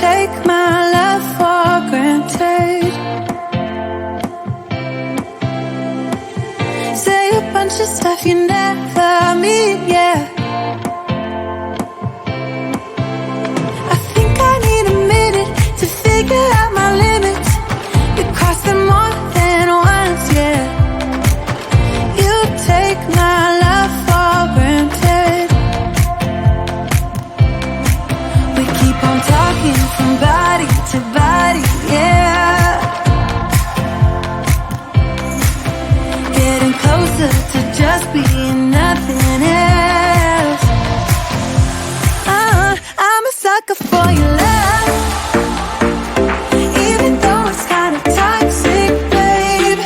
take my love for granted. Say a bunch of stuff you never mean, yeah. I think I need a minute to figure out my limits. You cross them more than once, yeah. You take my love for granted. We keep on talking from body to body, yeah. Getting closer to just being nothing else. I'm a sucker for your love, even though it's kinda toxic, babe.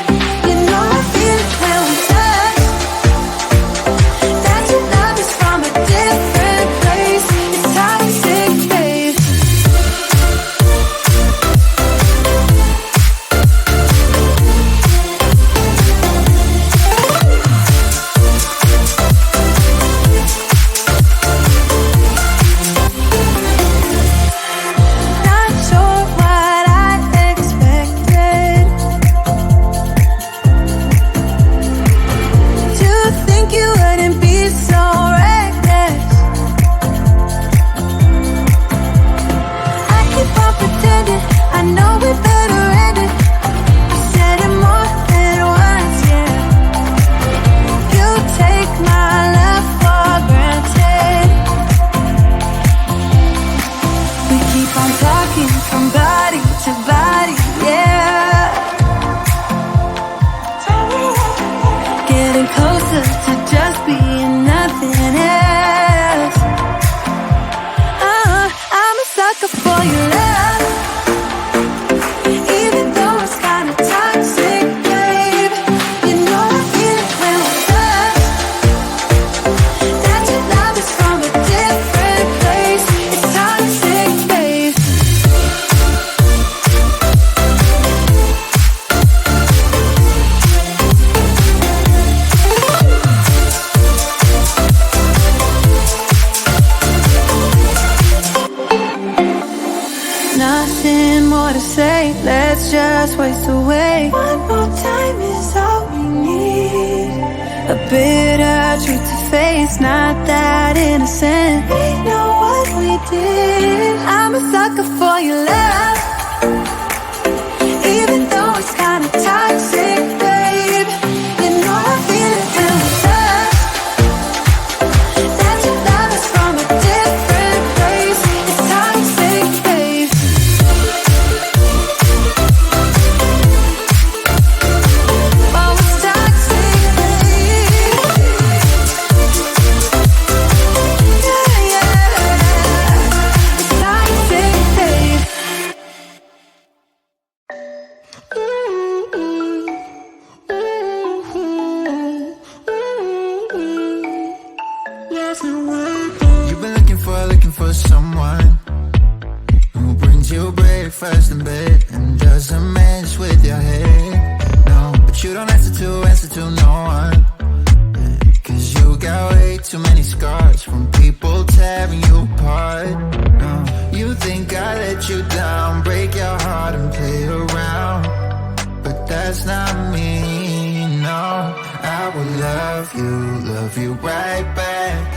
You know I feel it when we touch, that your love is from a different place. It's toxic, babe. Not sure what I expected. To think you wouldn't be so reckless. I keep on pretending I know we better end it. I said it more than once, yeah. You take my love for granted. We keep on talking from body to body, yeah. Getting closer to just being nothing else. I'm a sucker for your love, even though it's kinda toxic, babe. You know I feel it when we touch, that your love is from a different place. It's toxic, babe. Nothing more to say, let's just waste away. One more time is all we need. A bitter truth to face, not that innocent. We know what we did. I'm a sucker for your love, even though it's kinda toxic, babe. You know I feel it when we touch, that your love is from a different place. It's toxic, babe. Oh, it's toxic, babe. Yeah, yeah. It's toxic, babe. You've been looking for someone who brings you breakfast in bed and doesn't mess with your head. No, but you don't answer to no one. Cause you got way too many scars from people tearing you apart. No, you think I let you down, break your heart and play around, but that's not me, no. I will love you right back,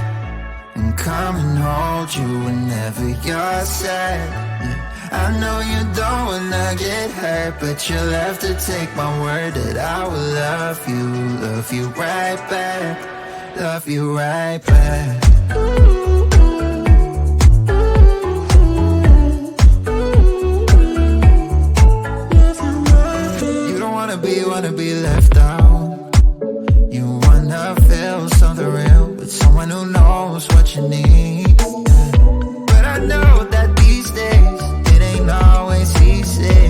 and come and hold you whenever you're sad. Yeah, I know you don't wanna get hurt, but you'll have to take my word that I will love you right back, love you right back. You don't wanna be left out. You wanna feel something real with someone who knows what you need. But I know that these days it ain't always easy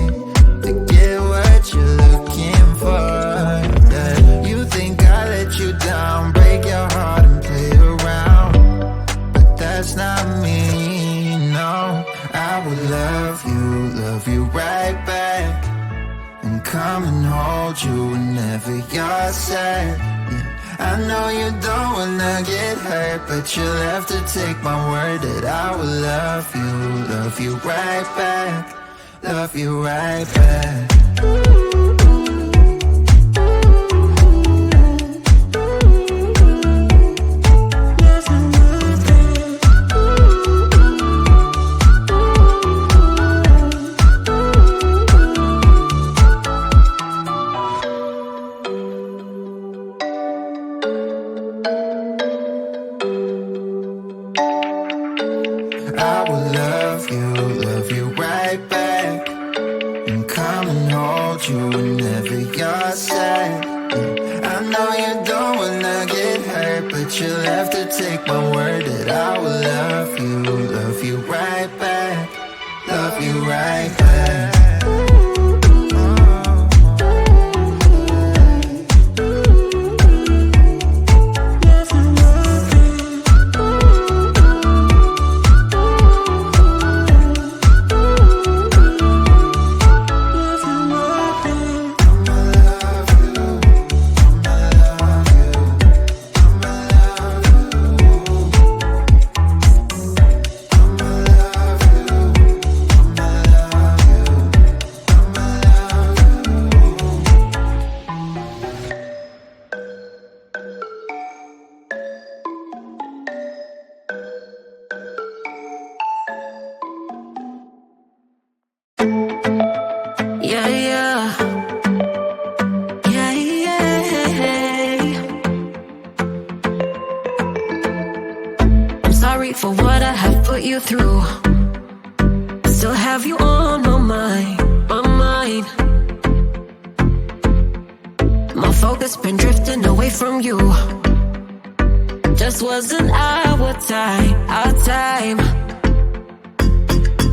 to get what you're looking for. Yeah. You think I let you down, break your heart and play around, but that's not me, no. I will love you right back, and come and hold you whenever you're sad. Yeah, I know you don't wanna get hurt, but you'll have to take my word that I will love you right back, love you right back. I will love you right back, and come and hold you whenever you're sad. Yeah. I know you don't wanna get hurt, but you'll have to take my word that I will love you right back, love you right back. For what I have put you through, still have you on my mind, my mind. My focus been drifting away from you. Just wasn't our time, our time.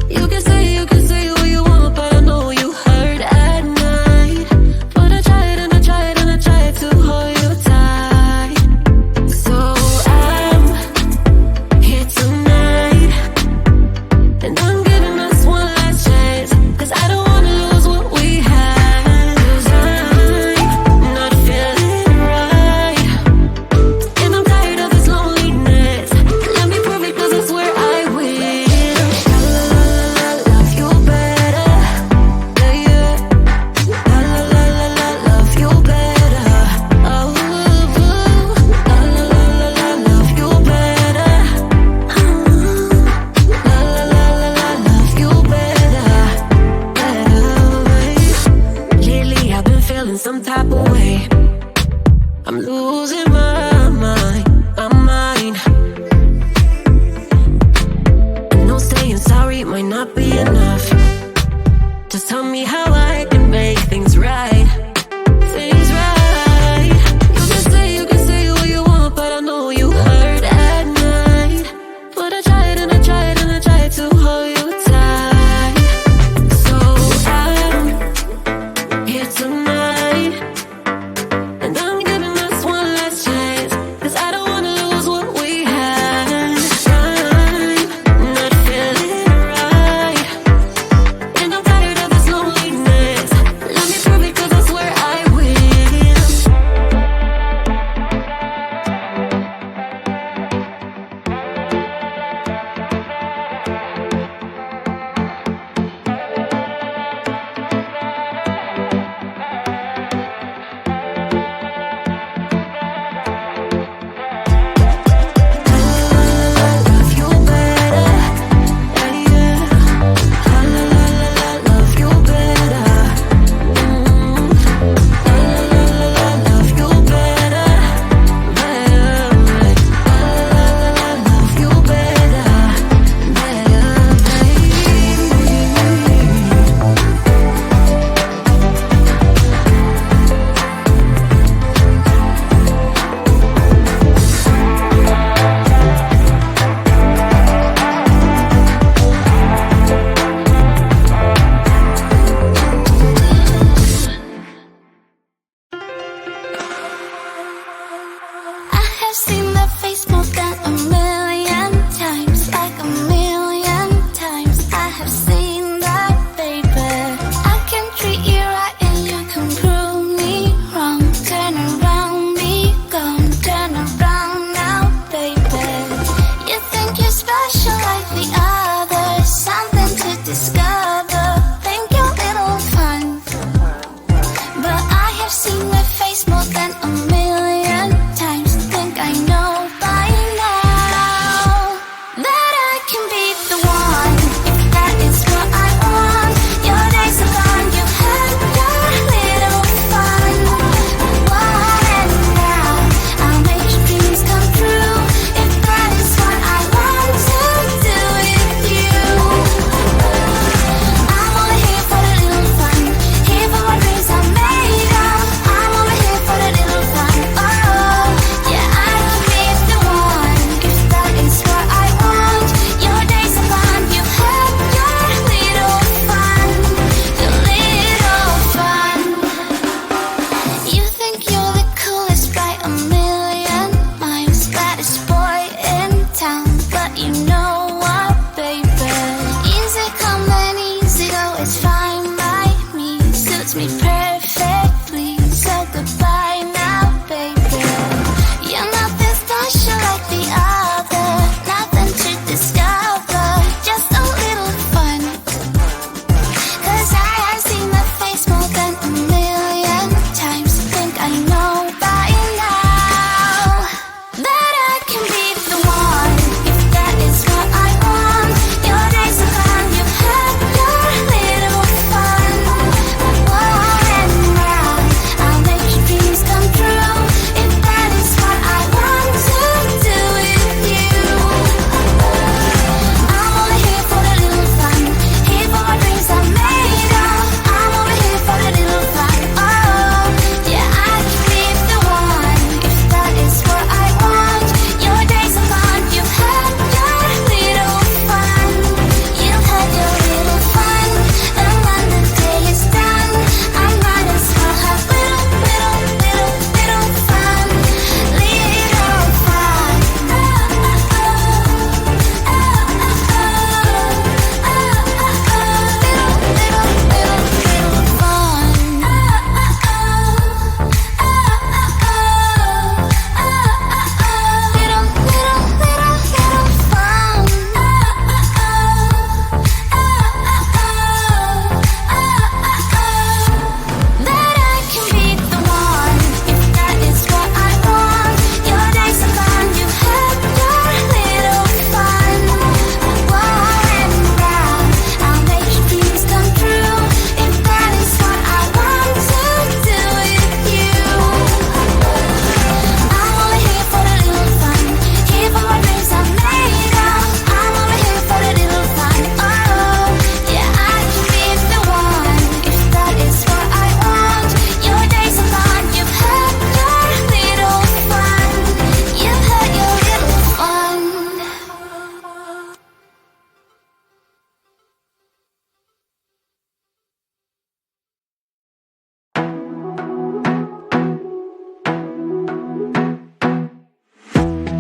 You can say what you want, but I know you hurt at night. But I tried and I tried and I tried to hold you tight. So I'm here tonight, and I'm giving us one last chance, 'cause I don't wanna lose what we had. 'Cause I'm not feeling right, and I'm tired of this loneliness. Let me prove it, 'cause I swear I will. Love you better, yeah, yeah. Love you better, oh, love you better. Love you better, better. Lately I've been feeling some type of way. I'm losing my mind, my mind. I know saying sorry might not be enough. Just tell me how I can make things right, things right. You can say what you want, but I know you hurt at night. But I tried and I tried and I tried to hold you tight. So I'm here tonight, and I'm giving us one last chance, 'cause I don't wanna lose what we had. I'm not feeling right, and I'm tired of this loneliness. Let me prove it, 'cause I swear I will. Love you better, yeah, yeah. Love you better, love you better, better. Love you better, I have seen that face more than a million times, like a million times. I have seen that, baby. I can treat you right and you can prove me wrong. Turn around, be gone.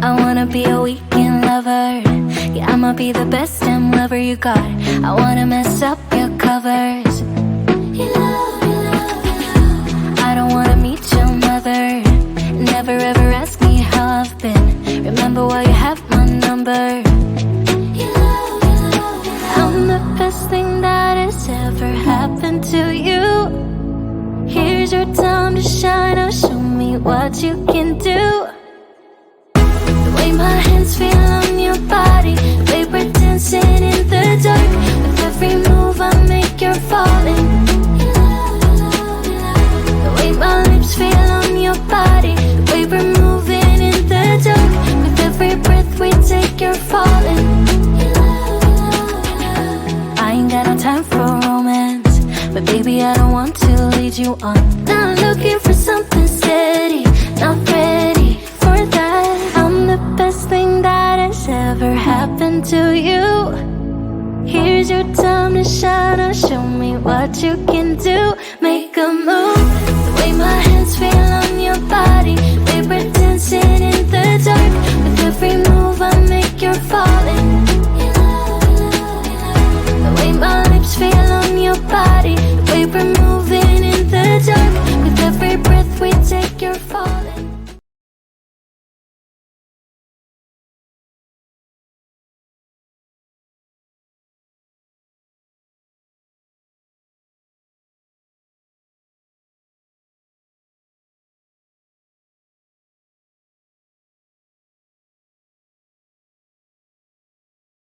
I wanna be a weekend lover. Yeah, I'ma be the best damn lover you got. I wanna mess up your covers. I don't wanna meet your mother. Never ever ask me how I've been. Remember why you have my number. I'm the best thing that has ever happened to you. Here's your time to shine. Now show me what you can do. The way my hands feel on your body, the way we're dancing in the dark. With every move I make, you're falling. The way my lips feel on your body, the way we're moving in the dark. With every breath we take, you're falling. I ain't got no time for romance, but baby I don't want to lead you on. Not looking for something steady, not ready for that. I'm the best thing that has ever happened to you. Here's your time to shine. Now show me what you can do. Make a move. The way my hands feel on your body,